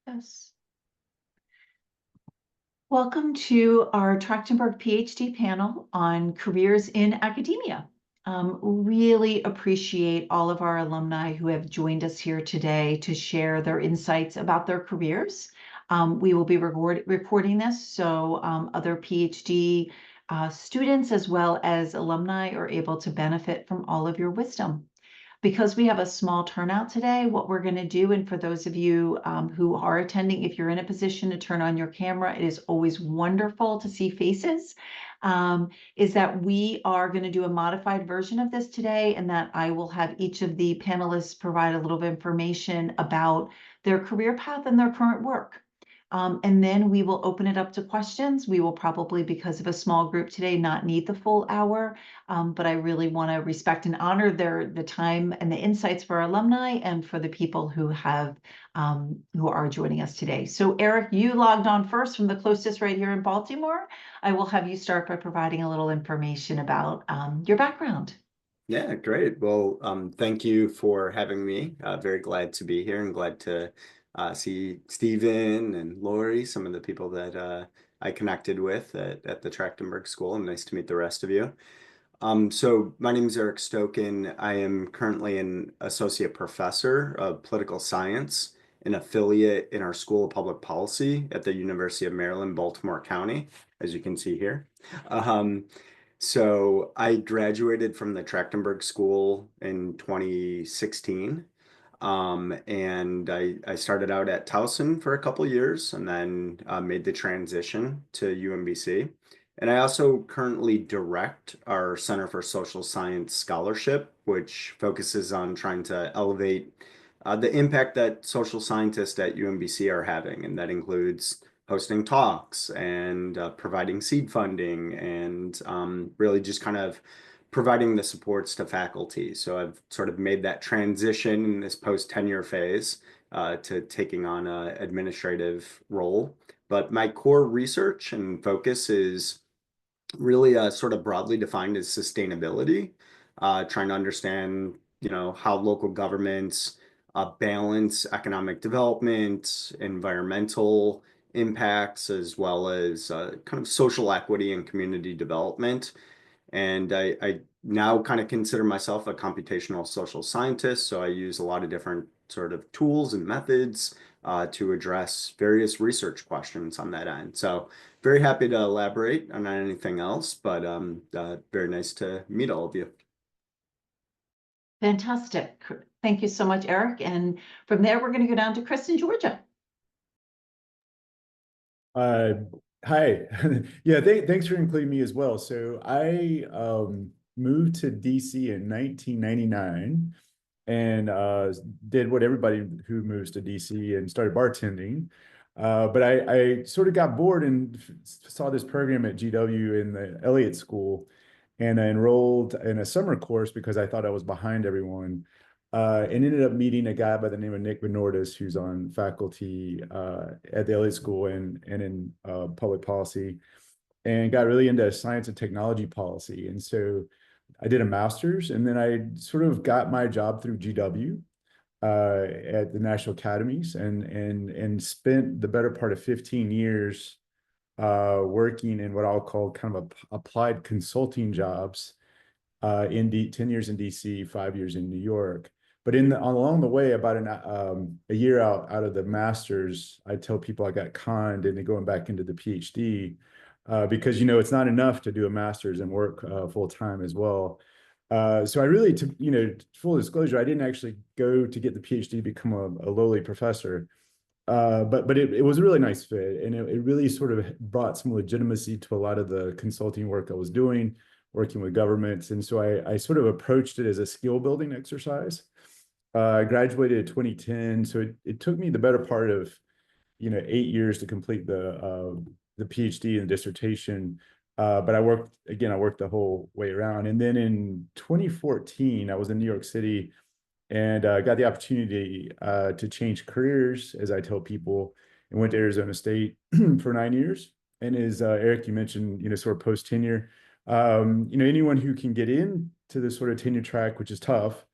Yes. Welcome to our Trachtenberg PhD panel on careers in academia. Really appreciate all of our alumni who have joined us here today to share their insights about their careers. We will be recording this so other PhD students as well as alumni are able to benefit from all of your wisdom. Because we have a small turnout today, what we're going to do, and for those of you who are attending, if you're in a position to turn on your camera, it is always wonderful to see faces, is that we are going to do a modified version of this today, and that I will have each of the panelists provide a little bit of information about their career path and their current work. And then we will open it up to questions. We will probably, because of a small group today, not need the full hour, but I really want to respect and honor the time and the insights for our alumni and for the people who are joining us today. So Eric, you logged on first from the closest right here in Baltimore. I will have you start by providing a little information about your background. Yeah, great. Well, thank you for having me. Very glad to be here and glad to see Stephen and Lori, some of the people that I connected with at the Trachtenberg School, and nice to meet the rest of you. So my name is Eric Stokin. I am currently an associate professor of political science, an affiliate in our School of Public Policy at the University of Maryland, Baltimore County, as you can see here. So I graduated from the Trachtenberg School in 2016. And I started out at Towson for a couple years and then made the transition to UMBC. And I also currently direct our Center for Social Science Scholarship, which focuses on trying to elevate the impact that social scientists at UMBC are having. And that includes hosting talks and providing seed funding and really just kind of providing the supports to faculty. So I've sort of made that transition in this post-tenure phase to taking on an administrative role. But my core research and focus is really sort of broadly defined as sustainability, trying to understand, how local governments balance economic development, environmental impacts, as well as kind of social equity and community development. And I now kind of consider myself a computational social scientist, so I use a lot of different sort of tools and methods to address various research questions on that end. So very happy to elaborate on anything else, but very nice to meet all of you. Fantastic. Thank you so much, Eric. And from there, we're going to go down to Chris in Georgia. Hi. Yeah, thanks for including me as well. So I moved to DC in 1999 and did what everybody who moves to DC and started bartending. But I sort of got bored and saw this program at GW in the Elliott School, and I enrolled in a summer course because I thought I was behind everyone. And ended up meeting a guy by the name of Nick Benordis, who's on faculty at the Elliott School and in public policy, and got really into science and technology policy. And so I did a master's, and then I sort of got my job through GW at the National Academies, and spent the better part of 15 years working in what I'll call kind of applied consulting jobs in 10 years in DC, 5 years in New York. But along the way, about a year out of the master's, I tell people I got conned into going back into the PhD because it's not enough to do a master's and work full time as well. So I really, full disclosure, I didn't actually go to get the PhD to become a lowly professor, but it was a really nice fit, and it really sort of brought some legitimacy to a lot of the consulting work I was doing, working with governments. And so I sort of approached it as a skill building exercise. I graduated in 2010, so it took me the better part of 8 years to complete the PhD and dissertation. But I worked the whole way around. And then in 2014, I was in New York City and got the opportunity to change careers, as I tell people, and went to Arizona State for 9 years. And as Eric, you mentioned, sort of post tenure, anyone who can get into this sort of tenure track, which is tough,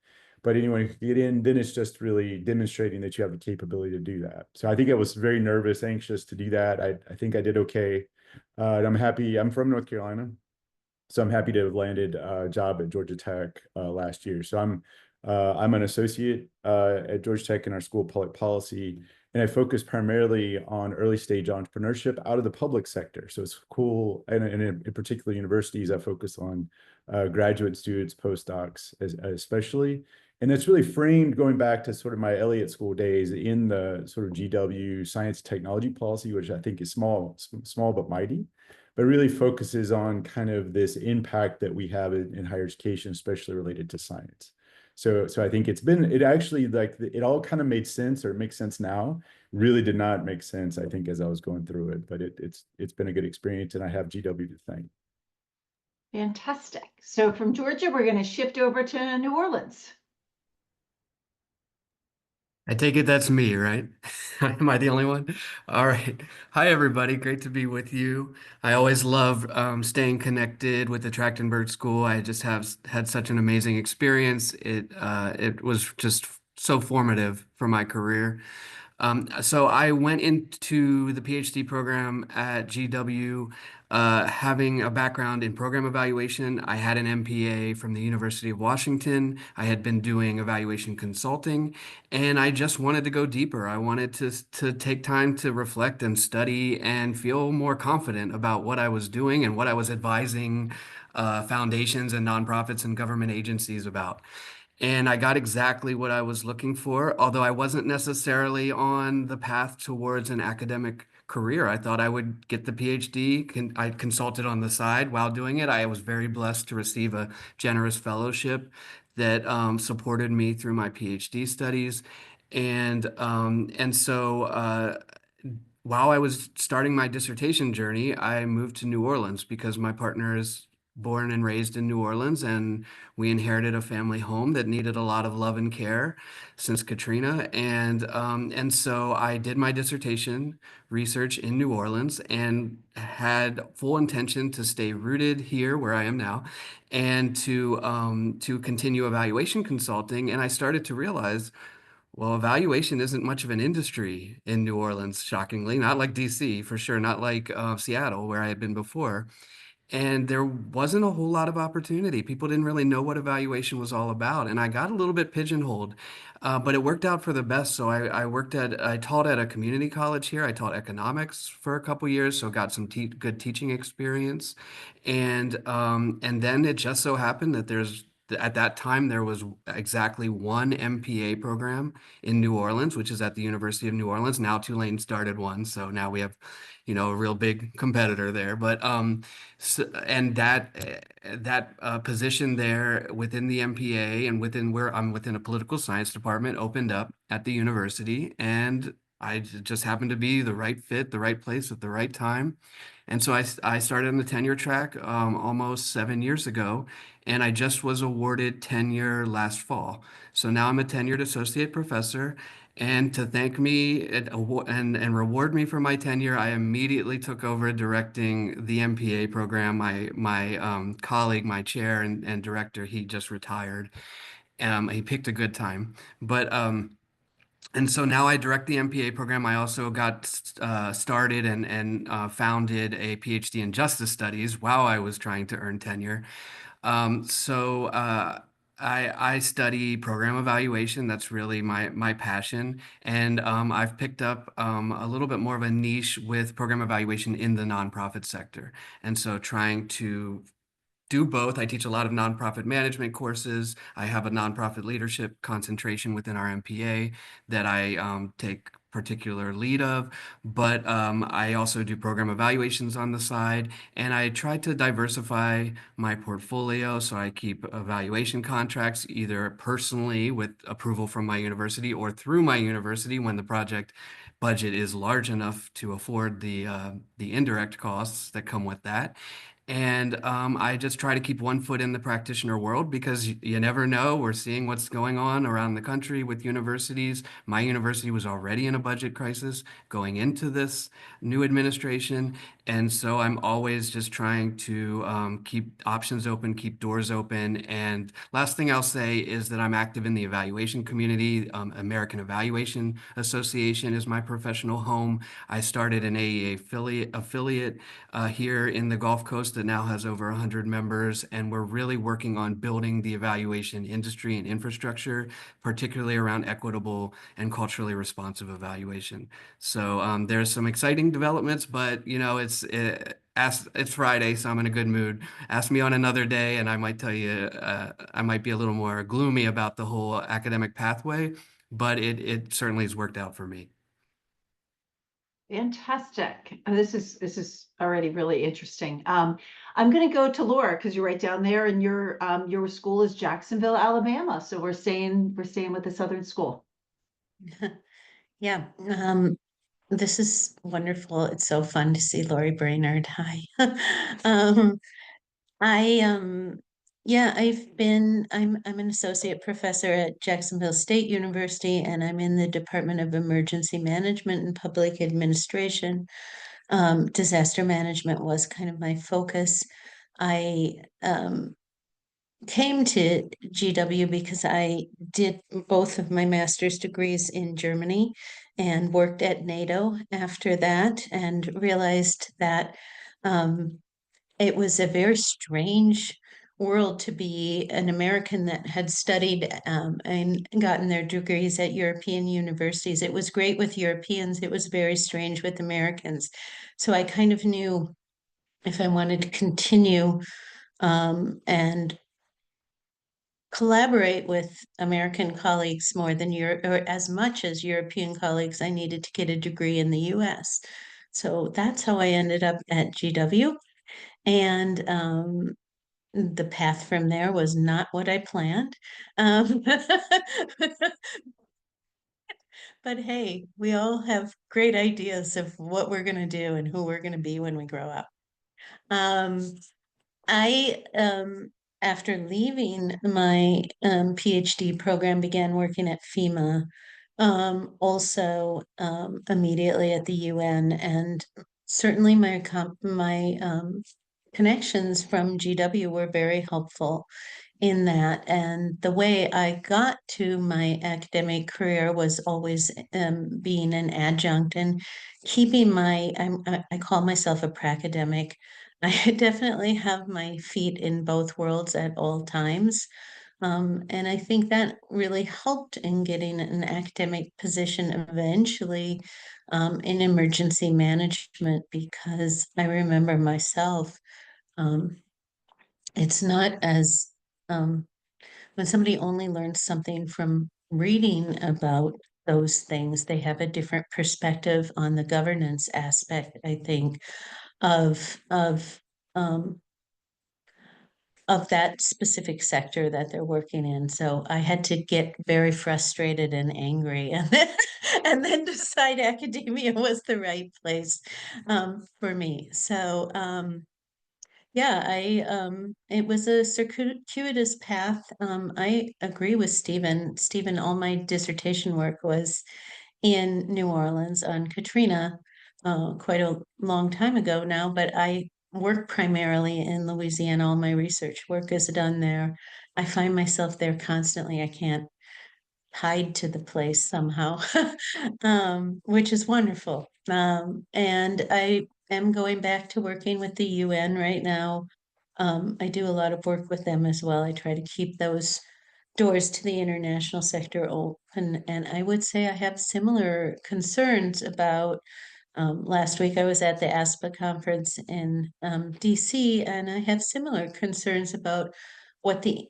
but anyone who can get in, then it's just really demonstrating that you have the capability to do that. So I think I was very nervous, anxious to do that. I think I did okay. And I'm happy. I'm from North Carolina, so I'm happy to have landed a job at Georgia Tech last year. So I'm an associate at Georgia Tech in our School of Public Policy, and I focus primarily on early stage entrepreneurship out of the public sector. So it's cool, and in particular universities, I focus on graduate students, postdocs, especially. And it's really framed going back to sort of my Elliott School days in the sort of GW science technology policy, which I think is small but mighty, but really focuses on kind of this impact that we have in higher education, especially related to science. So I think it actually like it all kind of made sense, or it makes sense now. Really did not make sense, I think, as I was going through it, but it's been a good experience, and I have GW to thank. Fantastic. So from Georgia, we're going to shift over to New Orleans. I take it that's me, right? Am I the only one? All right. Hi, everybody. Great to be with you. I always love staying connected with the Trachtenberg School. I just have had such an amazing experience. It was just so formative for my career. So I went into the PhD program at GW, having a background in program evaluation. I had an MPA from the University of Washington. I had been doing evaluation consulting, and I just wanted to go deeper. I wanted to take time to reflect and study and feel more confident about what I was doing and what I was advising foundations and nonprofits and government agencies about. And I got exactly what I was looking for, although I wasn't necessarily on the path towards an academic career. I thought I would get the PhD. I consulted on the side while doing it. I was very blessed to receive a generous fellowship that supported me through my PhD studies. And so while I was starting my dissertation journey, I moved to New Orleans because my partner is born and raised in New Orleans, and we inherited a family home that needed a lot of love and care since Katrina. And so I did my dissertation research in New Orleans and had full intention to stay rooted here where I am now, and to continue evaluation consulting. And I started to realize, well, evaluation isn't much of an industry in New Orleans, shockingly, not like DC, for sure, not like Seattle, where I had been before. And there wasn't a whole lot of opportunity. People didn't really know what evaluation was all about. And I got a little bit pigeonholed, but it worked out for the best. So I taught at a community college here. I taught economics for a couple years, so got some good teaching experience. And then it just so happened that at that time, there was exactly one MPA program in New Orleans, which is at the University of New Orleans. Now Tulane started one, so now we have, a real big competitor there. But and that position there within the MPA and within where I'm within a political science department opened up at the university, and I just happened to be the right fit, the right place at the right time. And so I started on the tenure track almost 7 years ago, and I just was awarded tenure last fall. So now I'm a tenured associate professor. And to thank me and reward me for my tenure, I immediately took over directing the MPA program. My colleague, my chair and director, he just retired. He picked a good time, but and so now I direct the MPA program. I also got started and founded a PhD in justice studies while I was trying to earn tenure. So I study program evaluation. That's really my passion. And I've picked up a little bit more of a niche with program evaluation in the nonprofit sector. And so trying to do both. I teach a lot of nonprofit management courses. I have a nonprofit leadership concentration within our MPA that I take particular lead of, but I also do program evaluations on the side, and I try to diversify my portfolio. So I keep evaluation contracts either personally with approval from my university or through my university when the project budget is large enough to afford the indirect costs that come with that. And I just try to keep one foot in the practitioner world because you never know. We're seeing what's going on around the country with universities. My university was already in a budget crisis going into this new administration. And so I'm always just trying to keep options open, keep doors open. And last thing I'll say is that I'm active in the evaluation community. American Evaluation Association is my professional home. I started an AEA affiliate here in the Gulf Coast that now has over 100 members, and we're really working on building the evaluation industry and infrastructure, particularly around equitable and culturally responsive evaluation. So there's some exciting developments, but it's Friday, so I'm in a good mood. Ask me on another day, and I might tell you I might be a little more gloomy about the whole academic pathway, but it certainly has worked out for me. Fantastic. This is already really interesting. I'm going to go to Laura because you're right down there, and your school is Jacksonville, Alabama. So we're staying with the Southern School. Yeah, this is wonderful. It's so fun to see Lori Brainerd. Hi. Um, I yeah, I'm an associate professor at Jacksonville State University, and I'm in the Department of Emergency Management and Public Administration. Disaster management was kind of my focus. I came to GW because I did both of my master's degrees in Germany and worked at NATO after that, and realized that it was a very strange world to be an American that had studied and gotten their degrees at European universities. It was great with Europeans, it was very strange with Americans. So I kind of knew if I wanted to continue and collaborate with American colleagues more than Europe, or as much as European colleagues, I needed to get a degree in the US. So that's how I ended up at GW. And the path from there was not what I planned. But hey, we all have great ideas of what we're going to do and who we're going to be when we grow up. Um, I, after leaving my PhD program, began working at FEMA, also immediately at the UN, and certainly my connections from GW were very helpful in that. And the way I got to my academic career was always being an adjunct and keeping I call myself a pracademic. I definitely have my feet in both worlds at all times. And I think that really helped in getting an academic position eventually in emergency management, because I remember myself, um, it's not as when somebody only learns something from reading about those things, they have a different perspective on the governance aspect, I think, of of um, of that specific sector that they're working in. So I had to get very frustrated and angry, and then decide academia was the right place for me. So yeah, it was a circuitous path. I agree with Stephen. Stephen, all my dissertation work was in New Orleans on Katrina, quite a long time ago now, but I work primarily in Louisiana. All my research work is done there. I find myself there constantly. I can't tied to the place somehow, which is wonderful. And I am going back to working with the UN right now. I do a lot of work with them as well. I try to keep those doors to the international sector open. And I would say I have similar concerns about. Last week I was at the ASPA conference in DC, and I have similar concerns about what the,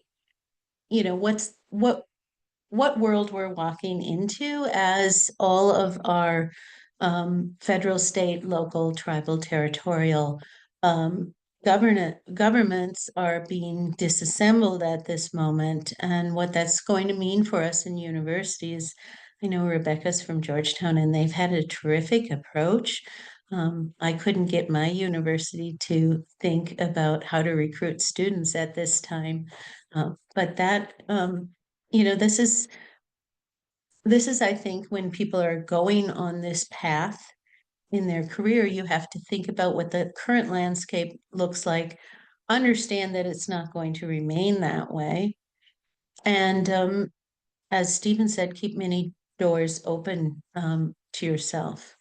what world we're walking into as all of our federal, state, local, tribal, territorial um, governments are being disassembled at this moment, and what that's going to mean for us in universities. I know Rebecca's from Georgetown, and they've had a terrific approach I couldn't get my university to think about how to recruit students at this time. But that, this is, I think, when people are going on this path in their career, you have to think about what the current landscape looks like, understand that it's not going to remain that way. And as Stephen said, keep many doors open to yourself.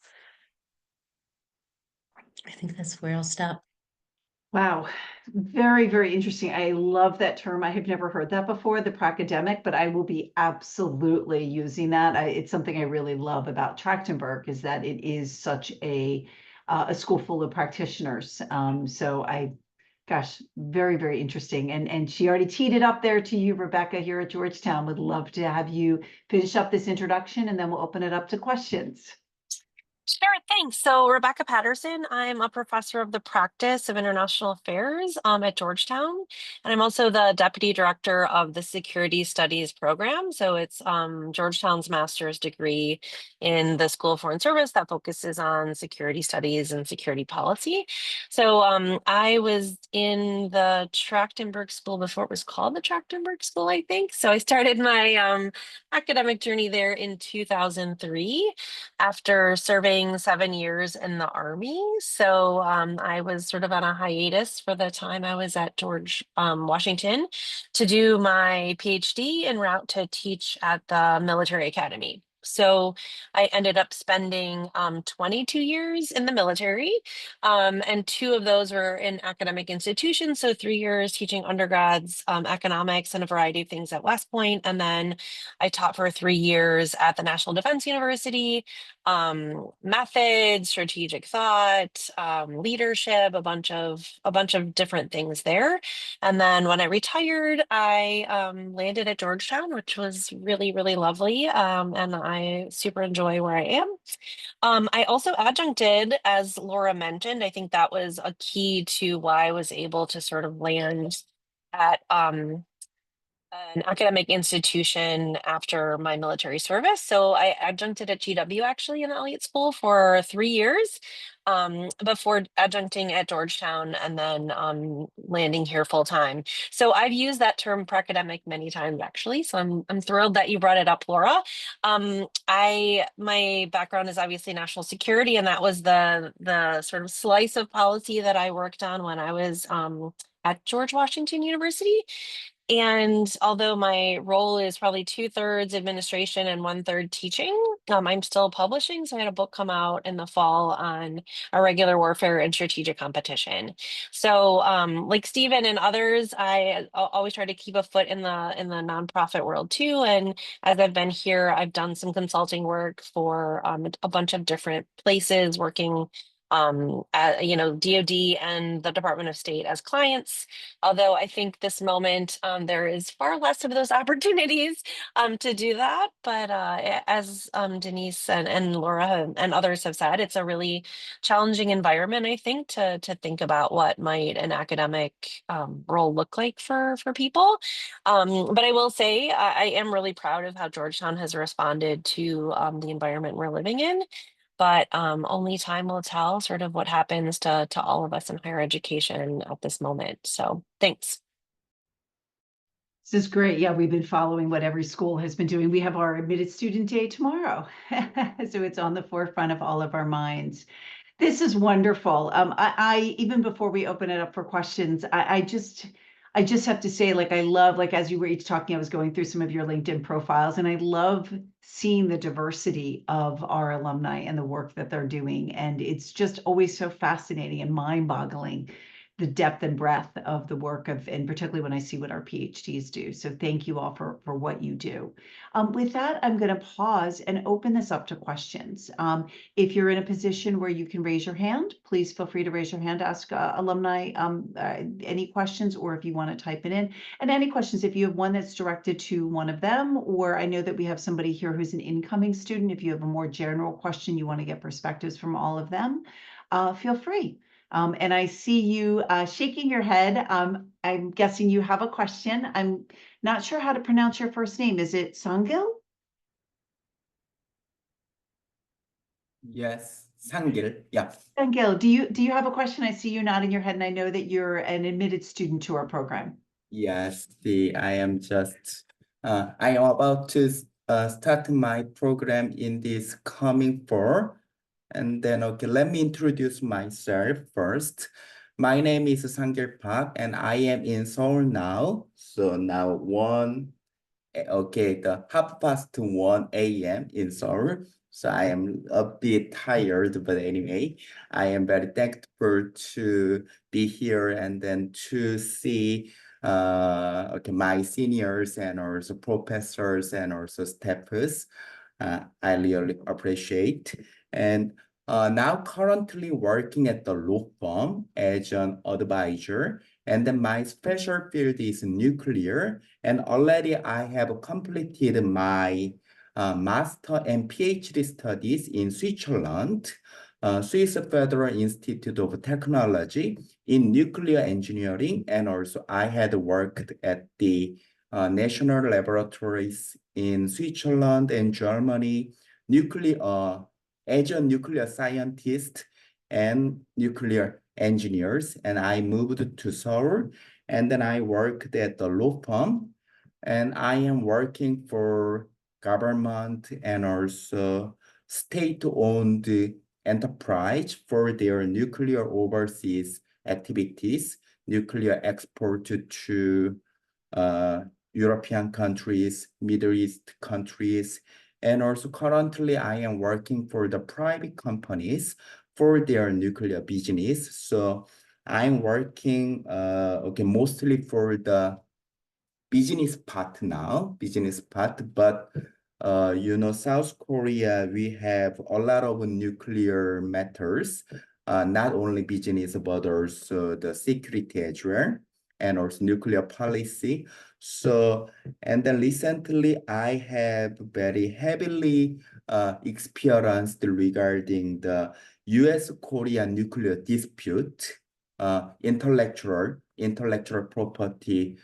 I think that's where I'll stop. Wow, very, very interesting. I love that term. I have never heard that before, the pracademic, but I will be absolutely using that. It's something I really love about Trachtenberg is that it is such a school full of practitioners. Gosh, very, very interesting. And she already teed it up there to you, Rebecca, here at Georgetown. Would love to have you finish up this introduction, and then we'll open it up to questions. Sure, thanks. So Rebecca Patterson, I'm a professor of the practice of international affairs at Georgetown, and I'm also the deputy director of the security studies program. So it's Georgetown's master's degree in the School of Foreign Service that focuses on security studies and security policy. So I was in the Trachtenberg School before it was called the Trachtenberg School, I think. So I started my academic journey there in 2003 after serving 7 years in the Army. So I was sort of on a hiatus for the time I was at George Washington to do my PhD en route to teach at the military academy. So I ended up spending 22 years in the military, and 2 of those were in academic institutions. So 3 years teaching undergrads economics and a variety of things at West Point, and then I taught for 3 years at the National Defense University, methods, strategic thought, leadership, a bunch of different things there. And then when I retired, I landed at Georgetown, which was really, really lovely. And I super enjoy where I am. I also adjuncted, as Laura mentioned. I think that was a key to why I was able to sort of land at an academic institution after my military service. So I adjuncted at GW actually in Elliott School for 3 years before adjuncting at Georgetown and then landing here full time. So I've used that term pracademic many times actually. So I'm thrilled that you brought it up, Laura. My background is obviously national security, and that was the sort of slice of policy that I worked on when I was at George Washington University. And although my role is probably 2/3 administration and 1/3 teaching, I'm still publishing. So I had a book come out in the fall on irregular warfare and strategic competition. So like Stephen and others, I always try to keep a foot in the nonprofit world too. And as I've been here, I've done some consulting work for a bunch of different places, working at, DoD and the Department of State as clients. Although I think this moment there is far less of those opportunities to do that. But as Denise and Laura and others have said, it's a really challenging environment, I think, to think about what might an academic role look like for people. But I will say I am really proud of how Georgetown has responded to the environment we're living in. But only time will tell sort of what happens to all of us in higher education at this moment. So thanks. This is great. Yeah, we've been following what every school has been doing. We have our admitted student day tomorrow. So it's on the forefront of all of our minds. This is wonderful. I even before we open it up for questions, I just have to say, like, I love, like, as you were each talking, I was going through some of your LinkedIn profiles, and I love seeing the diversity of our alumni and the work that they're doing. And it's just always so fascinating and mind-boggling, the depth and breadth of the work of, and particularly when I see what our PhDs do. So thank you all for what you do. With that, I'm going to pause and open this up to questions. If you're in a position where you can raise your hand, please feel free to raise your hand to ask alumni any questions, or if you want to type it in. And any questions, if you have one that's directed to one of them, or I know that we have somebody here who's an incoming student, if you have a more general question, you want to get perspectives from all of them, feel free. And I see you shaking your head. I'm guessing you have a question. I'm not sure how to pronounce your first name. Is it Sangil? Yes, Sangil. Yeah. And Gil, do you have a question? I see you nodding your head, and I know that you're an admitted student to our program. Yes, I am just I am about to start my program in this coming fall. And then okay, let me introduce myself first. My name is Sangil Park and I am in Seoul now. So now okay, the 1:30 a.m. in Seoul. So I am a bit tired, but anyway, I am very thankful to be here and then to see okay, my seniors and also professors and also staffs. I really appreciate. And now currently working at the law firm as an advisor. And then my special field is nuclear. And already I have completed my master and PhD studies in Switzerland, Swiss Federal Institute of Technology in nuclear engineering. And also I had worked at the national laboratories in Switzerland and Germany, as a nuclear scientist and nuclear engineers. And I moved to Seoul, and then I worked at the law firm, and I am working for government and also state-owned enterprise for their nuclear overseas activities, nuclear export to European countries, Middle East countries, and also currently I am working for the private companies for their nuclear business. So I'm working okay, mostly for the business part now, but you know, South Korea, we have a lot of nuclear matters, not only business, but also the security as well, and also nuclear policy. So, and then recently I have very heavily experienced regarding the US-Korea nuclear dispute, intellectual property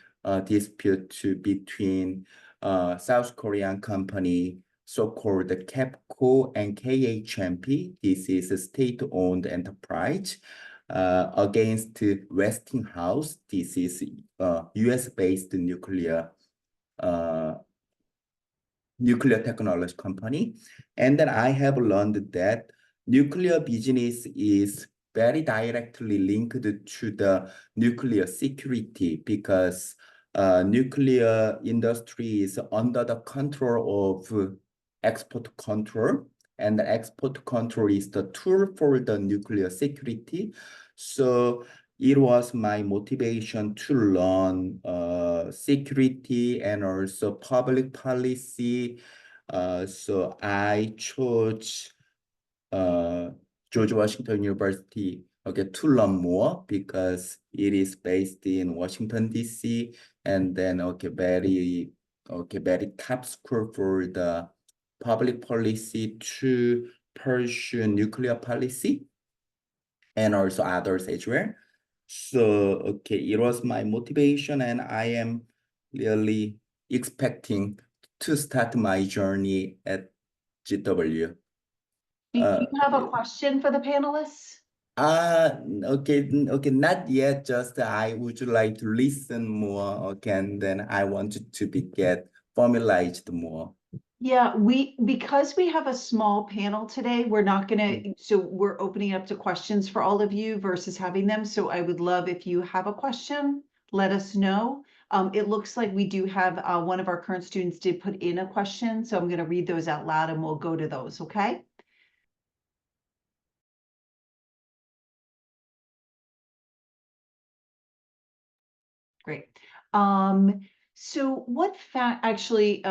dispute between South Korean company, so-called KEPCO and KHMP. This is a state-owned enterprise against Westinghouse. This is US-based nuclear technology company. And then I have learned that nuclear business is very directly linked to the nuclear security because nuclear industry is under the control of export control, and the export control is the tool for the nuclear security. So it was my motivation to learn security and also public policy. So I chose George Washington University, okay, to learn more because it is based in Washington, D.C. and then very top school for the public policy to pursue nuclear policy and also others as well. So, okay, it was my motivation and I am really expecting to start my journey at GW. Do you have a question for the panelists? Okay, not yet, just I would like to listen more, okay, and then I wanted to get formalized more. Yeah, because we have a small panel today, we're not gonna, so we're opening up to questions for all of you versus having them. So I would love if you have a question, let us know. It looks like we do have one of our current students did put in a question, so I'm gonna read those out loud and we'll go to those, okay? Great. So what fact actually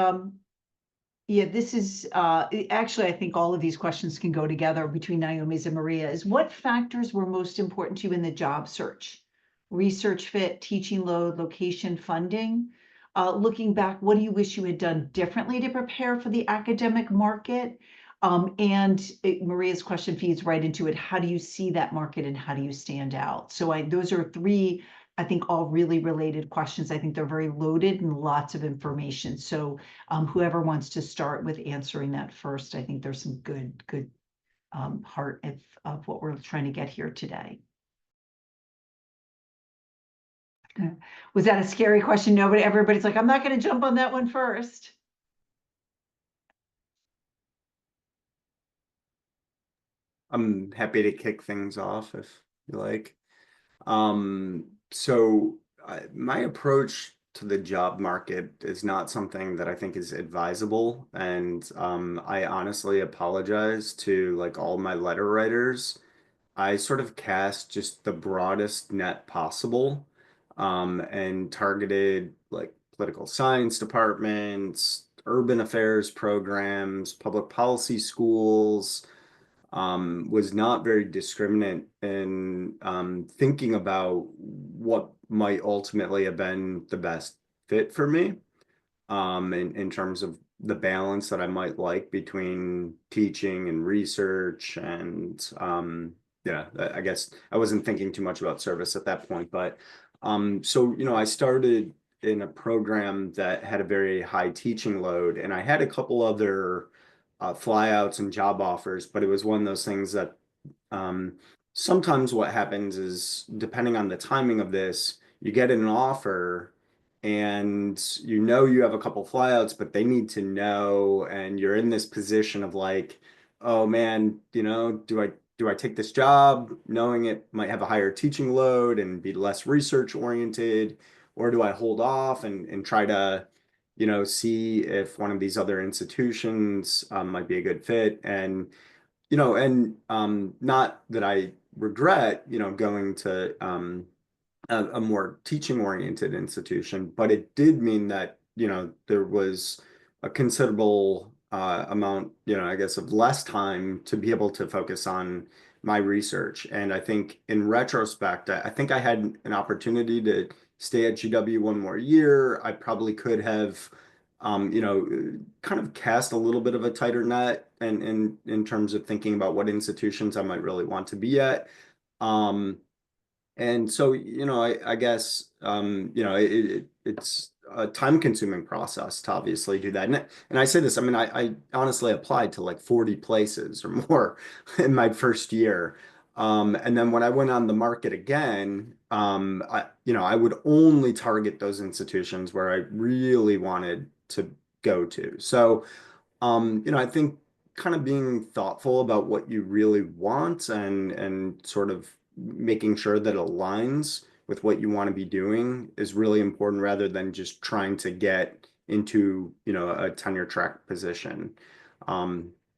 yeah, this is actually, I think all of these questions can go together between Naomi's and Maria's. What factors were most important to you in the job search? Research fit, teaching load, location, funding. Looking back, what do you wish you had done differently to prepare for the academic market? Maria's question feeds right into it. How do you see that market and how do you stand out? So those are three, I think, all really related questions. I think they're very loaded and lots of information. So whoever wants to start with answering that first, I think there's some good part of what we're trying to get here today. Was that a scary question? Everybody's like, I'm not going to jump on that one first. I'm happy to kick things off if you like. So my approach to the job market is not something that I think is advisable, and I honestly apologize to like all my letter writers. I sort of cast just the broadest net possible, and targeted like political science departments, urban affairs programs, public policy schools, was not very discriminate in thinking about what might ultimately have been the best fit for me, in terms of the balance that I might like between teaching and research. And yeah, I guess I wasn't thinking too much about service at that point. But so, I started in a program that had a very high teaching load, and I had a couple other flyouts and job offers, but it was one of those things that um, sometimes what happens is, depending on the timing of this, you get an offer and you have a couple flyouts, but they need to know, and you're in this position of like, oh man, do I take this job knowing it might have a higher teaching load and be less research oriented, or do I hold off and try to see if one of these other institutions might be a good fit? And not that I regret going to a more teaching oriented institution, but it did mean that there was a considerable amount, I guess, of less time to be able to focus on my research. And I think in retrospect, I think I had an opportunity to stay at GW one more year. I probably could have kind of cast a little bit of a tighter net, and in terms of thinking about what institutions I might really want to be at. And so, I guess, it's a time-consuming process to obviously do that. And I say this, I mean, I honestly applied to like 40 places or more in my first year. And then when I went on the market again, I would only target those institutions where I really wanted to go to. So, I think kind of being thoughtful about what you really want, and sort of making sure that it aligns with what you want to be doing is really important, rather than just trying to get into, a tenure track position.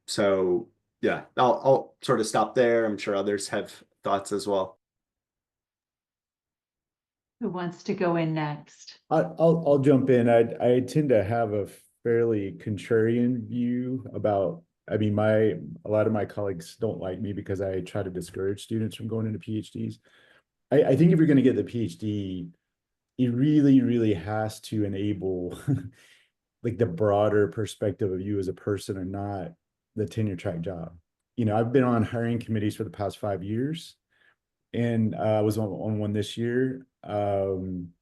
So yeah, I'll sort of stop there. I'm sure others have thoughts as well. Who wants to go in next? I'll jump in. I tend to have a fairly contrarian view about. I mean, a lot of my colleagues don't like me because I try to discourage students from going into PhDs. I think if you're going to get the PhD, it really, really has to enable like the broader perspective of you as a person, and not the tenure track job. I've been on hiring committees for the past 5 years, and I was on one this year. And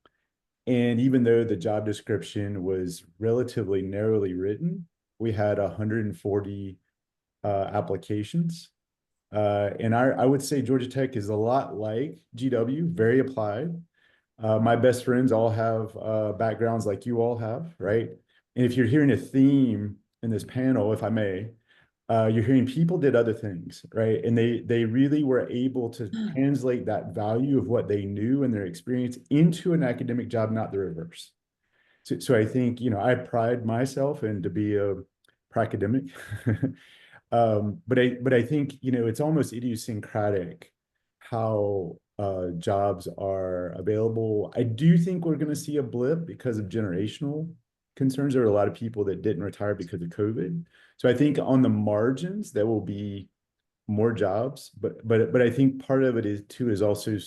even though the job description was relatively narrowly written, we had 140 applications. And I would say Georgia Tech is a lot like GW, very applied. My best friends all have backgrounds like you all have, right? And if you're hearing a theme in this panel, if I may, you're hearing people did other things, right? And they really were able to translate that value of what they knew and their experience into an academic job, not the reverse. So I think, I pride myself in to be a academic. But I think, it's almost idiosyncratic how jobs are available. I do think we're going to see a blip because of generational concerns. There are a lot of people that didn't retire because of COVID. So I think on the margins, there will be more jobs, but I think part of it is also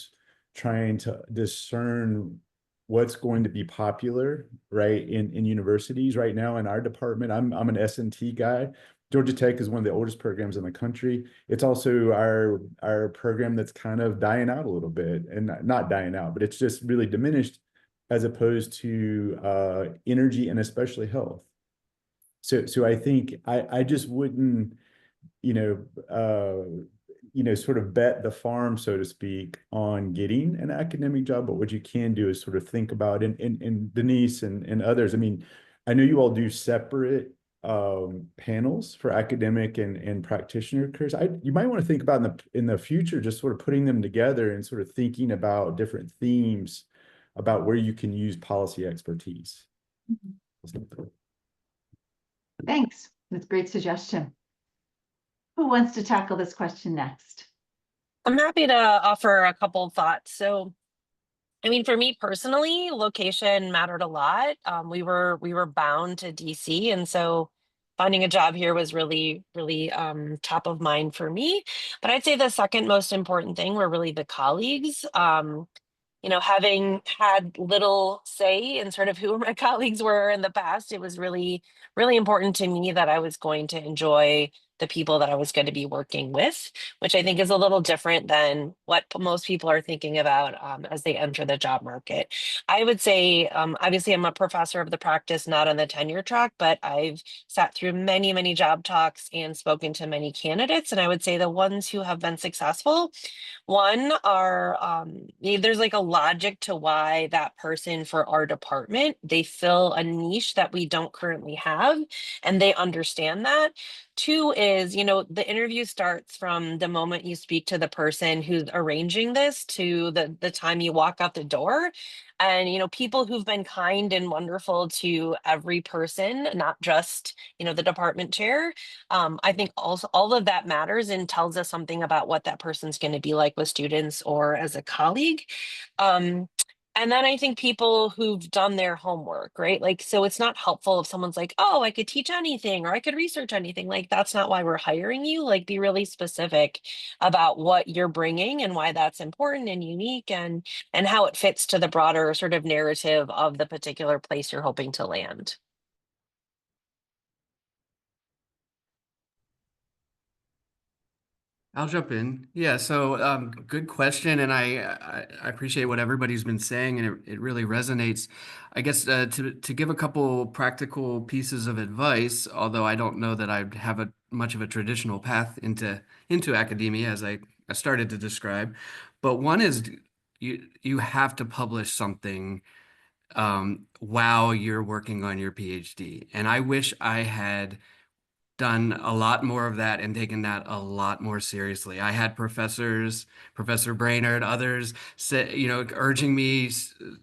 trying to discern what's going to be popular, right, in universities right now. In our department, I'm an S&T guy. Georgia Tech is one of the oldest programs in the country. It's also our program that's kind of dying out a little bit, and not dying out, but it's just really diminished, as opposed to energy and especially health. So I think I just wouldn't, sort of bet the farm, so to speak, on getting an academic job. But what you can do is sort of think about, and Denise and others, I mean, I know you all do separate panels for academic and practitioner careers. You might want to think about in the future, just sort of putting them together and sort of thinking about different themes about where you can use policy expertise. Thanks. That's a great suggestion. Who wants to tackle this question next? I'm happy to offer a couple of thoughts. So, I mean, for me personally, location mattered a lot. We were bound to DC, and so finding a job here was really, really top of mind for me. But I'd say the second most important thing were really the colleagues. Having had little say in sort of who my colleagues were in the past, it was really, really important to me that I was going to enjoy the people that I was going to be working with, which I think is a little different than what most people are thinking about as they enter the job market. I would say, obviously, I'm a professor of the practice, not on the tenure track, but I've sat through many, many job talks and spoken to many candidates. And I would say the ones who have been successful, one are there's like a logic to why that person for our department, they fill a niche that we don't currently have, and they understand that. Two is, the interview starts from the moment you speak to the person who's arranging this to the time you walk out the door. And, people who've been kind and wonderful to every person, not just, the department chair. I think also all of that matters and tells us something about what that person's going to be like with students or as a colleague. Um, and then I think people who've done their homework, right? Like, so it's not helpful if someone's like, oh, I could teach anything or I could research anything. Like, that's not why we're hiring you. Like, be really specific about what you're bringing and why that's important and unique, and how it fits to the broader sort of narrative of the particular place you're hoping to land. I'll jump in. Yeah, so good question, and I appreciate what everybody's been saying, and it really resonates. I guess to give a couple practical pieces of advice, although I don't know that I'd have much of a traditional path into academia as I started to describe, but one is you have to publish something while you're working on your PhD, and I wish I had done a lot more of that and taken that a lot more seriously. I had professors, Professor Brainerd, others say, urging me,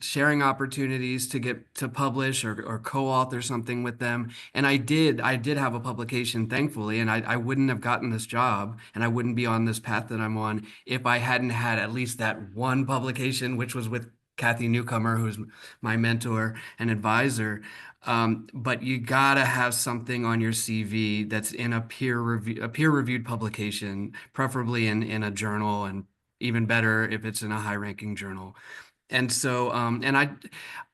sharing opportunities to get to publish or co-author something with them. And I did have a publication, thankfully, and I wouldn't have gotten this job and I wouldn't be on this path that I'm on if I hadn't had at least that one publication, which was with Kathy Newcomer, who's my mentor and advisor. But you gotta have something on your CV that's in a peer-reviewed publication, preferably in a journal, and even better if it's in a high-ranking journal. And so,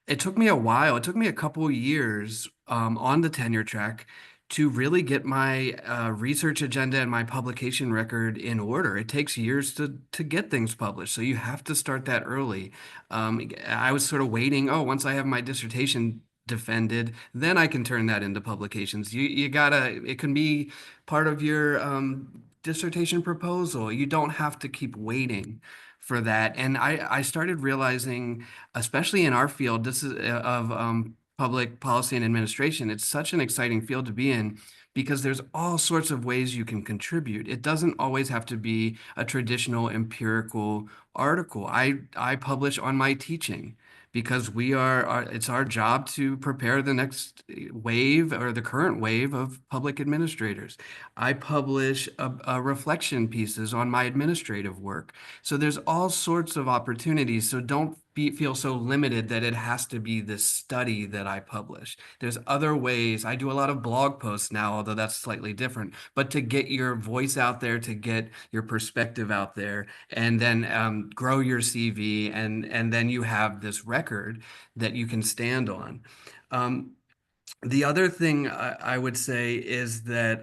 it took me a while. It took me a couple years on the tenure track to really get my research agenda and my publication record in order. It takes years to get things published, so you have to start that early. I was sort of waiting, oh, once I have my dissertation defended, then I can turn that into publications. You gotta, it can be part of your dissertation proposal. You don't have to keep waiting for that. And I started realizing, especially in our field, this is of public policy and administration, it's such an exciting field to be in because there's all sorts of ways you can contribute. It doesn't always have to be a traditional empirical article. I publish on my teaching because it's our job to prepare the next wave or the current wave of public administrators. I publish reflection pieces on my administrative work. So there's all sorts of opportunities. So don't feel so limited that it has to be this study that I publish. There's other ways. I do a lot of blog posts now, although that's slightly different, but to get your voice out there, to get your perspective out there, and then grow your CV, and then you have this record that you can stand on. The other thing I would say is that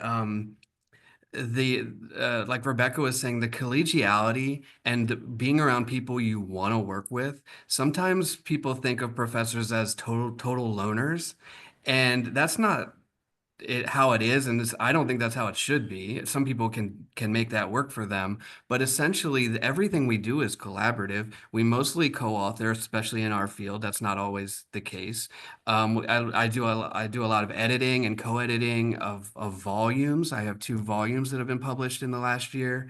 like Rebecca was saying, the collegiality and being around people you want to work with. Sometimes people think of professors as total loners, and that's not how it is, and I don't think that's how it should be. Some people can make that work for them, but essentially everything we do is collaborative. We mostly co-author, especially in our field. That's not always the case. I do a lot of editing and co-editing of volumes. I have 2 volumes that have been published in the last year.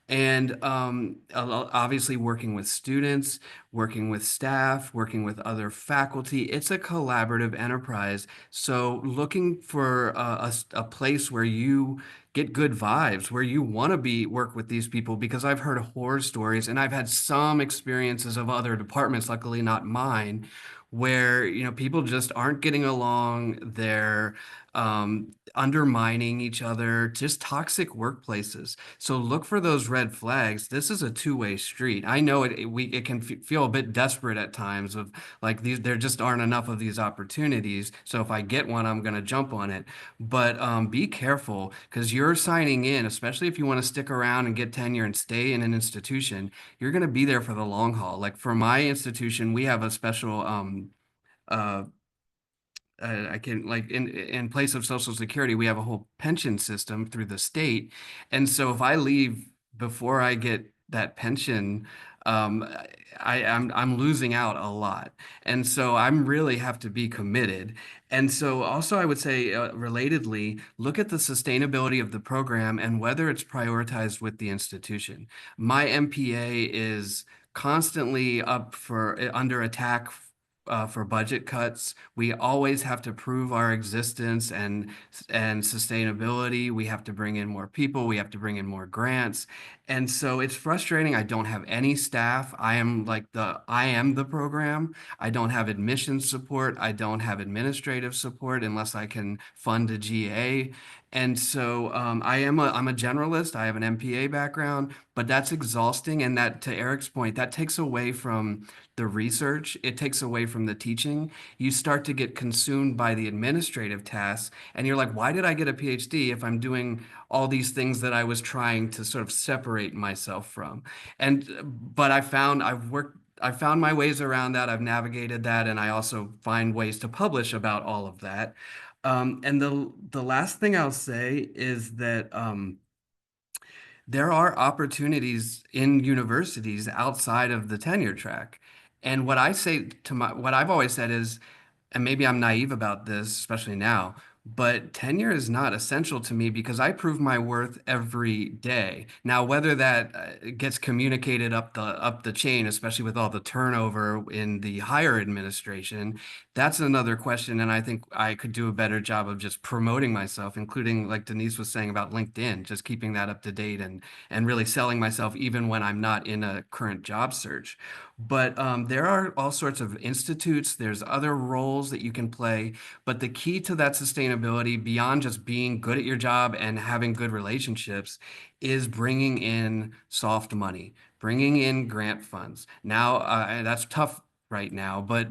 And obviously working with students, working with staff, working with other faculty. It's a collaborative enterprise. So looking for a place where you get good vibes, where you want to work with these people, because I've heard horror stories and I've had some experiences of other departments, luckily not mine, where, people just aren't getting along. They're undermining each other, just toxic workplaces. So look for those red flags. This is a two-way street. I know it can feel a bit desperate at times of like there just aren't enough of these opportunities. So if I get one, I'm going to jump on it. But be careful, because you're signing in, especially if you want to stick around and get tenure and stay in an institution, you're going to be there for the long haul. Like for my institution, we have a special uh, I can like in place of Social Security, we have a whole pension system through the state. And so if I leave before I get that pension, um, I'm losing out a lot. And so I'm really have to be committed. And so also I would say relatedly, look at the sustainability of the program and whether it's prioritized with the institution. My MPA is constantly up for under attack for budget cuts. We always have to prove our existence and sustainability. We have to bring in more people. We have to bring in more grants. And so it's frustrating. I don't have any staff. I am the program. I don't have admissions support. I don't have administrative support unless I can fund a GA. And so I'm a generalist. I have an MPA background, but that's exhausting. And that, to Eric's point, that takes away from the research. It takes away from the teaching. You start to get consumed by the administrative tasks, and you're like, why did I get a PhD if I'm doing all these things that I was trying to sort of separate myself from? But I found my ways around that. I've navigated that, and I also find ways to publish about all of that. And the last thing I'll say is that there are opportunities in universities outside of the tenure track. And what I've always said is, and maybe I'm naive about this, especially now, but tenure is not essential to me because I prove my worth every day. Now, whether that gets communicated up the chain, especially with all the turnover in the higher administration, that's another question. And I think I could do a better job of just promoting myself, including like Denise was saying about LinkedIn, just keeping that up to date and really selling myself even when I'm not in a current job search. But there are all sorts of institutes, there's other roles that you can play. But the key to that sustainability, beyond just being good at your job and having good relationships, is bringing in soft money, bringing in grant funds. Now, and that's tough right now, but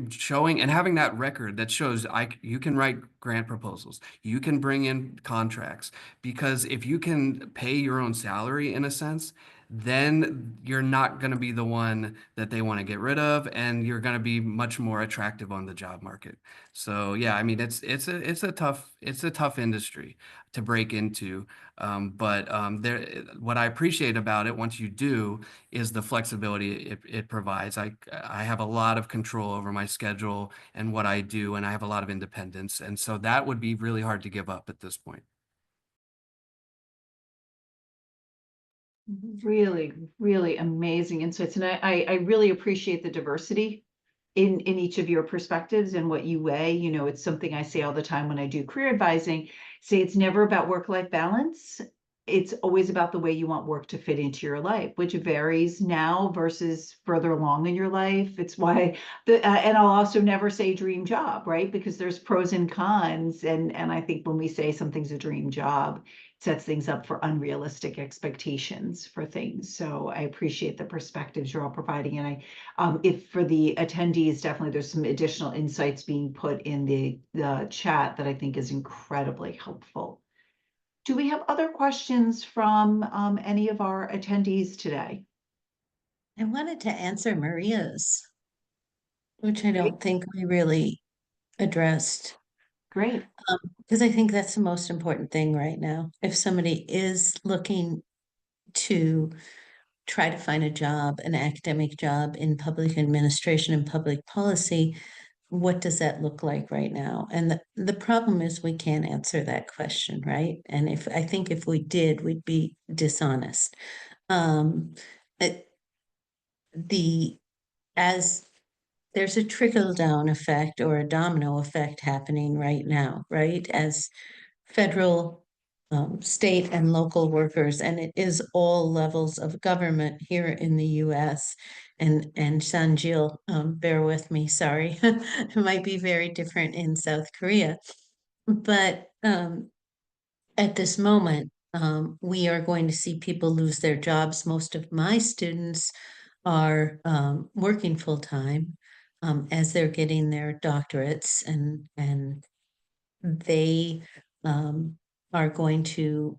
showing and having that record that shows you can write grant proposals, you can bring in contracts, because if you can pay your own salary in a sense, then you're not going to be the one that they want to get rid of, and you're going to be much more attractive on the job market. So yeah, I mean it's a tough industry to break into. What I appreciate about it once you do is the flexibility it provides. I have a lot of control over my schedule and what I do, and I have a lot of independence, and so that would be really hard to give up at this point. Really, really amazing insights. And I really appreciate the diversity in each of your perspectives and what you weigh. It's something I say all the time when I do career advising, say it's never about work-life balance. It's always about the way you want work to fit into your life, which varies now versus further along in your life. It's why and I'll also never say dream job, right? Because there's pros and cons. And I think when we say something's a dream job, sets things up for unrealistic expectations for things. So I appreciate the perspectives you're all providing. And if for the attendees, definitely there's some additional insights being put in the chat that I think is incredibly helpful. Do we have other questions from any of our attendees today? I wanted to answer Maria's, which I don't think we really addressed. Great. Because I think that's the most important thing right now. If somebody is looking to try to find a job, an academic job in public administration and public policy, what does that look like right now? And the problem is we can't answer that question, right? And I think if we did, we'd be dishonest. It, as there's a trickle down effect or a domino effect happening right now, right? As federal, state and local workers, and it is all levels of government here in the US. And Sanjil, bear with me, sorry, it might be very different in South Korea. But at this moment, we are going to see people lose their jobs. Most of my students are working full time as they're getting their doctorates, and they are going to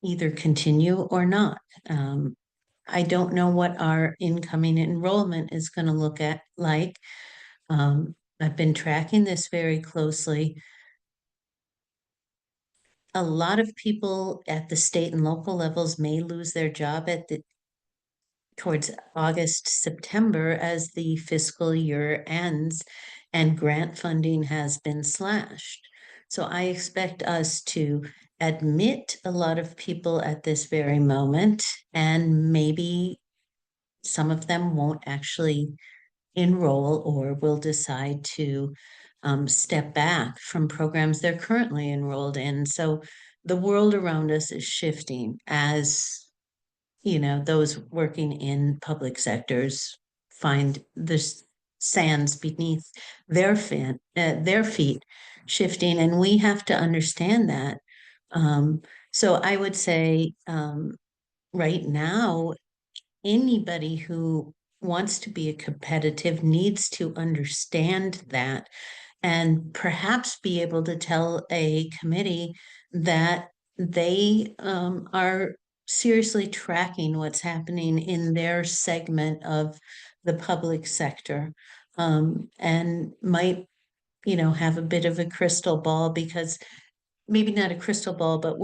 either continue or not. I don't know what our incoming enrollment is going to look at like. I've been tracking this very closely. A lot of people at the state and local levels may lose their job towards August, September as the fiscal year ends and grant funding has been slashed. So I expect us to admit a lot of people at this very moment, and maybe some of them won't actually enroll or will decide to step back from programs they're currently enrolled in. So the world around us is shifting as, those working in public sectors find the sands beneath their feet shifting, and we have to understand that. So I would say right now, anybody who wants to be a competitive needs to understand that, and perhaps be able to tell a committee that they are seriously tracking what's happening in their segment of the public sector, and might, have a bit of a crystal ball, because maybe not a crystal ball, but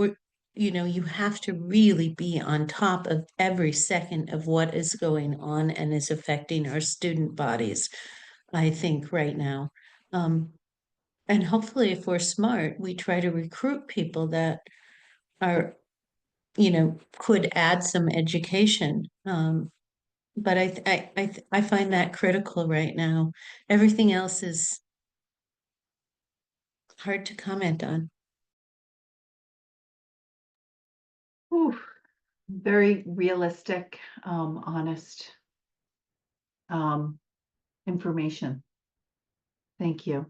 you have to really be on top of every second of what is going on and is affecting our student bodies, I think, right now. And hopefully, if we're smart, we try to recruit people that are, could add some education. But I find that critical right now. Everything else is hard to comment on. Ooh, very realistic, honest information. Thank you.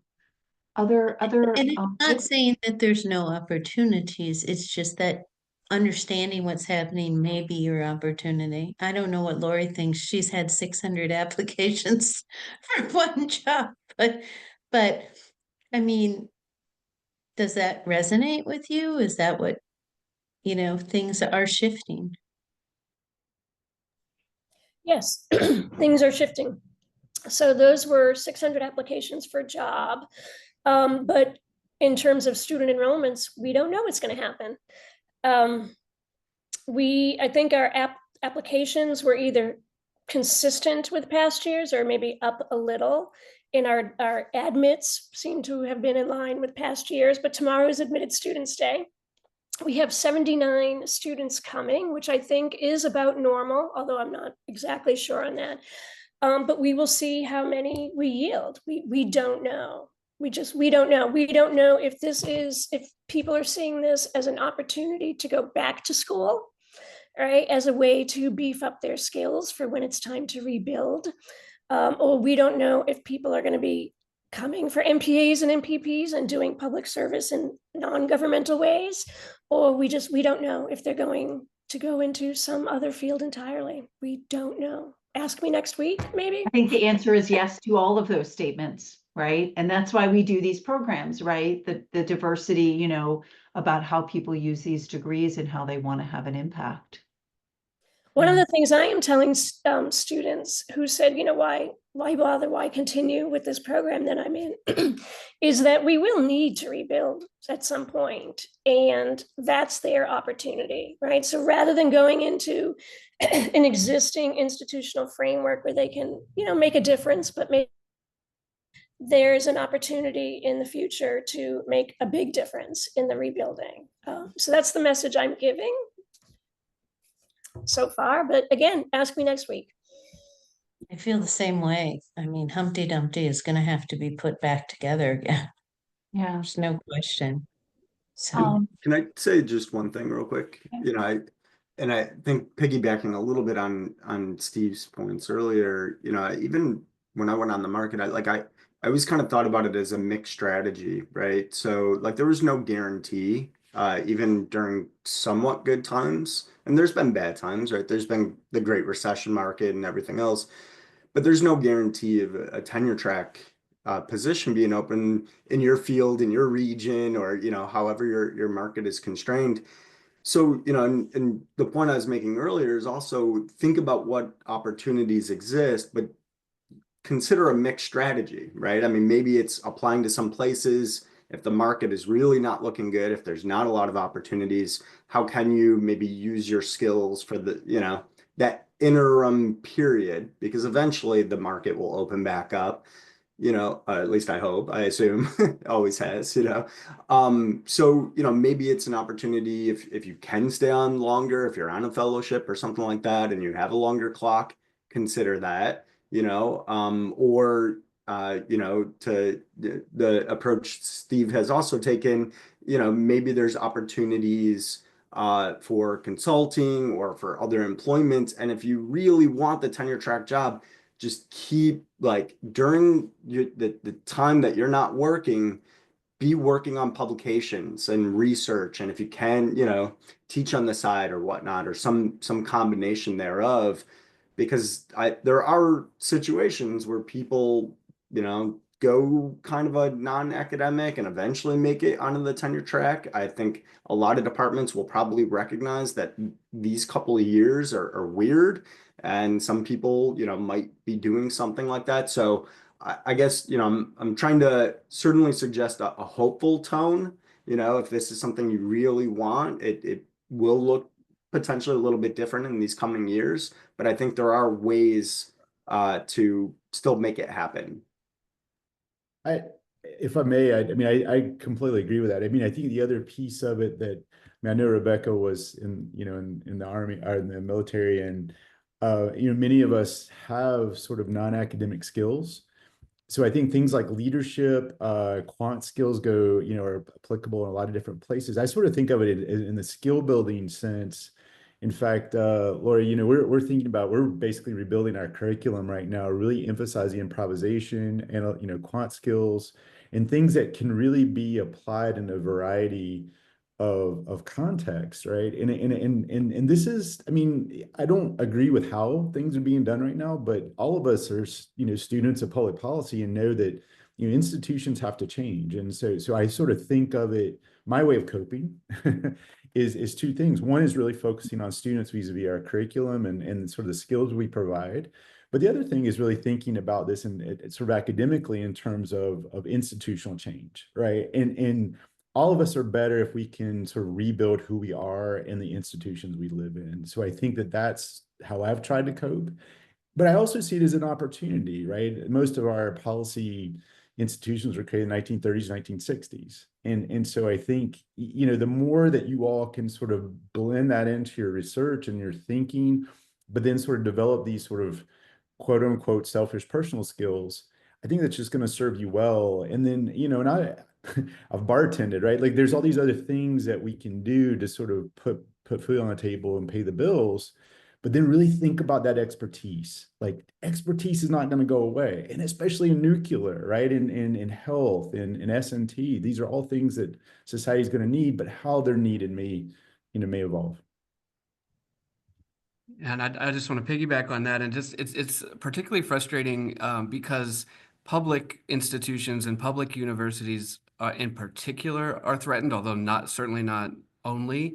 Other And it's not yes. saying that there's no opportunities, it's just that understanding what's happening may be your opportunity. I don't know what Lori thinks. She's had 600 applications for one job, but I mean, does that resonate with you? Is that what, things are shifting? Yes, things are shifting. So those were 600 applications for a job. But in terms of student enrollments, we don't know what's going to happen. I think our applications were either consistent with past years or maybe up a little. And our admits seem to have been in line with past years, but tomorrow is Admitted Students Day. We have 79 students coming, which I think is about normal, although I'm not exactly sure on that. But we will see how many we yield. We don't know. We don't know. We don't know if people are seeing this as an opportunity to go back to school, right, as a way to beef up their skills for when it's time to rebuild. Or we don't know if people are going to be coming for MPAs and MPPs and doing public service in non-governmental ways, or we don't know if they're going to go into some other field entirely. We don't know. Ask me next week, maybe. I think the answer is yes to all of those statements, right? And that's why we do these programs, right? The diversity, about how people use these degrees and how they want to have an impact. One of the things I am telling students who said, you know, why bother, why continue with this program that I'm in, is that we will need to rebuild at some point, and that's their opportunity, right? So rather than going into an existing institutional framework where they can, you know, make a difference, but maybe there's an opportunity in the future to make a big difference in the rebuilding. So that's the message I'm giving so far, but again, ask me next week. I feel the same way. I mean, Humpty Dumpty is going to have to be put back together again. Yeah. There's no question. So, Can I say just one thing real quick? You know, I think piggybacking a little bit on Steve's points earlier, you know, even when I went on the market, I always kind of thought about it as a mixed strategy, right? So like there was no guarantee, even during somewhat good times, and there's been bad times, right? There's been the Great Recession market and everything else, but there's no guarantee of a tenure track position being open in your field, in your region, or you know, however your market is constrained. So, you know, and the point I was making earlier is also think about what opportunities exist, but consider a mixed strategy, right? I mean, maybe it's applying to some places. If the market is really not looking good, if there's not a lot of opportunities, how can you maybe use your skills for the, you know, that interim period? Because eventually the market will open back up, you know, at least I hope, I assume always has, you know. So, you know, maybe it's an opportunity if you can stay on longer, if you're on a fellowship or something like that, and you have a longer clock, consider that, you know, or you know, to the approach Steve has also taken, you know, maybe there's opportunities for consulting or for other employment. And if you really want the tenure track job, just keep like during the time that you're not working, be working on publications and research. And if you can, you know, teach on the side or whatnot, or some combination thereof, because there are situations where people, you know, go kind of a non-academic and eventually make it onto the tenure track. I think a lot of departments will probably recognize that these couple of years are weird, and some people, you know, might be doing something like that. So I guess, you know, I'm trying to certainly suggest a hopeful tone. You know, if this is something you really want, it will look potentially a little bit different in these coming years, but I think there are ways to still make it happen. If I may, I mean, I completely agree with that. I mean, I think the other piece of it that, I mean, I know Rebecca was in, you know, in the Army or in the military, and you know, many of us have sort of non-academic skills. So I think things like leadership, quant skills go, you know, are applicable in a lot of different places. I sort of think of it in the skill building sense. In fact, Laura, you know, we're thinking about, we're basically rebuilding our curriculum right now, really emphasizing improvisation and, you know, quant skills and things that can really be applied in a variety of contexts, right? And this is, I mean, I don't agree with how things are being done right now, but all of us are, you know, students of public policy and know that, you know, institutions have to change. And so I sort of think of it, my way of coping is two things. One is really focusing on students vis-a-vis our curriculum and sort of the skills we provide. But the other thing is really thinking about this and sort of academically in terms of institutional change, right? And all of us are better if we can sort of rebuild who we are in the institutions we live in. So I think that that's how I've tried to cope. But I also see it as an opportunity, right? Most of our policy institutions were created in the 1930s, 1960s. And so I think, you know, the more that you all can sort of blend that into your research and your thinking, but then sort of develop these sort of quote unquote selfish personal skills, I think that's just going to serve you well. And then, you know, and I've bartended, right? Like there's all these other things that we can do to sort of put food on the table and pay the bills. But then really think about that expertise. Like expertise is not going to go away. And especially in nuclear, right? In health, in S&T, these are all things that society is going to need, but how they're needed may evolve. And I just want to piggyback on that, and just it's particularly frustrating because public institutions and public universities in particular are threatened, although certainly not only.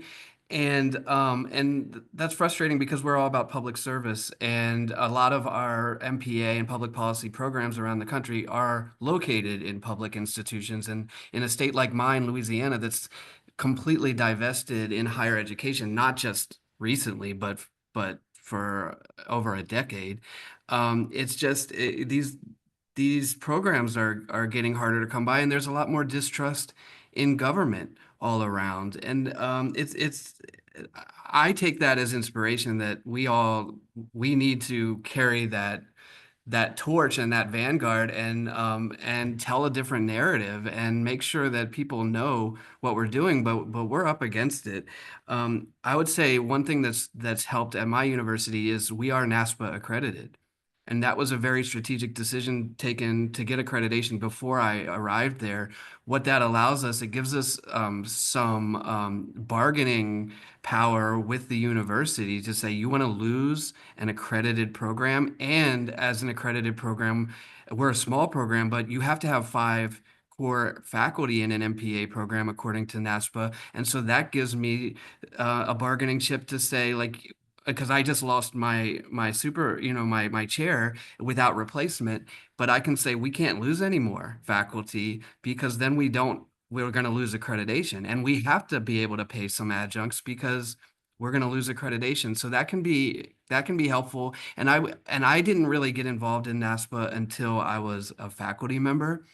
And that's frustrating because we're all about public service, and a lot of our MPA and public policy programs around the country are located in public institutions. And in a state like mine, Louisiana, that's completely divested in higher education, not just recently, but for over a decade. It's just these programs are getting harder to come by, and there's a lot more distrust in government all around. And I take that as inspiration that we need to carry that torch and that vanguard, and tell a different narrative and make sure that people know what we're doing, but we're up against it. I would say one thing that's helped at my university is we are NASPA accredited. And that was a very strategic decision taken to get accreditation before I arrived there. What that allows us, it gives us some bargaining power with the university to say, you want to lose an accredited program, and as an accredited program, we're a small program, but you have to have 5 core faculty in an MPA program according to NASPA. And so that gives me a bargaining chip to say, like, because I just lost my my chair without replacement, but I can say we can't lose any more faculty, because then we're going to lose accreditation, and we have to be able to pay some adjuncts because we're going to lose accreditation. So that can be helpful. And I didn't really get involved in NASPA until I was a faculty member.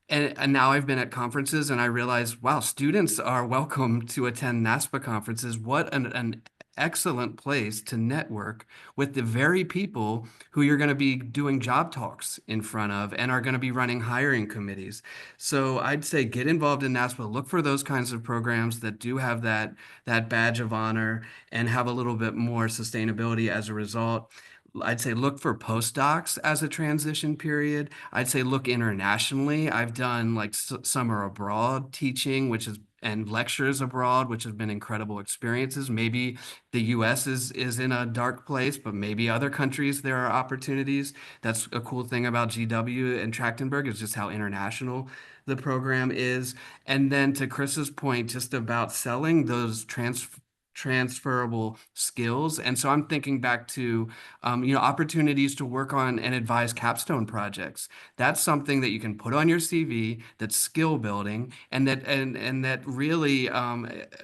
And now I've been at conferences and I realize, wow, students are welcome to attend NASPA conferences. What an excellent place to network with the very people who you're going to be doing job talks in front of and are going to be running hiring committees. So I'd say get involved in NASPA, look for those kinds of programs that do have that badge of honor and have a little bit more sustainability as a result. I'd say look for postdocs as a transition period. I'd say look internationally. I've done like summer abroad teaching, and lectures abroad, which have been incredible experiences. Maybe the US is in a dark place, but maybe other countries there are opportunities. That's a cool thing about GW and Trachtenberg, is just how international the program is. And then to Chris's point, just about selling those transferable skills. And so I'm thinking back to opportunities to work on and advise capstone projects. That's something that you can put on your CV, that's skill building, and that really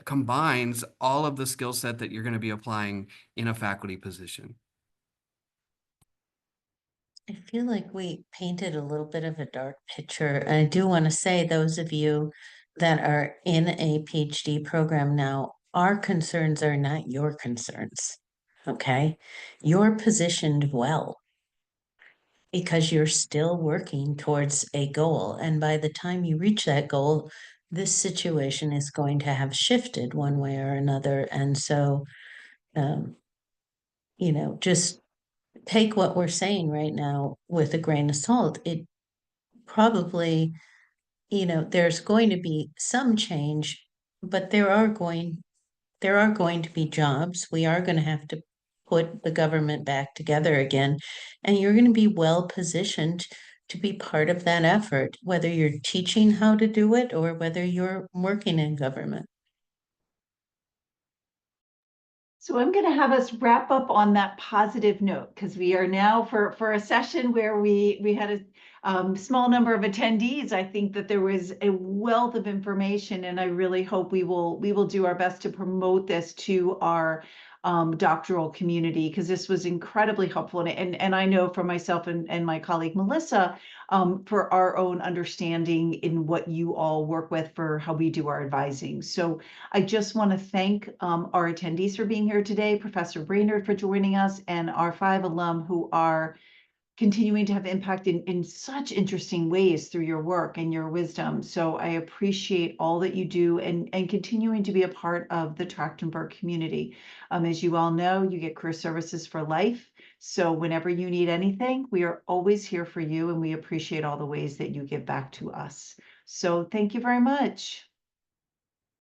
combines all of the skill set that you're going to be applying in a faculty position. I feel like we painted a little bit of a dark picture. And I do want to say, those of you that are in a PhD program now, our concerns are not your concerns. Okay. You're positioned well because you're still working towards a goal. And by the time you reach that goal, this situation is going to have shifted one way or another. And so, just take what we're saying right now with a grain of salt. It probably, there's going to be some change, but there are going to be jobs. We are going to have to put the government back together again, and you're going to be well positioned to be part of that effort, whether you're teaching how to do it or whether you're working in government. So I'm going to have us wrap up on that positive note, because we are now for a session where we had a small number of attendees. I think that there was a wealth of information, and I really hope we will do our best to promote this to our doctoral community, because this was incredibly helpful. And I know for myself and my colleague Melissa, for our own understanding in what you all work with for how we do our advising. So I just want to thank our attendees for being here today, Professor Brainerd for joining us, and our 5 alum who are continuing to have impact in such interesting ways through your work and your wisdom. So I appreciate all that you do and continuing to be a part of the Trachtenberg community. As you all know, you get career services for life. So whenever you need anything, we are always here for you, and we appreciate all the ways that you give back to us. So thank you very much.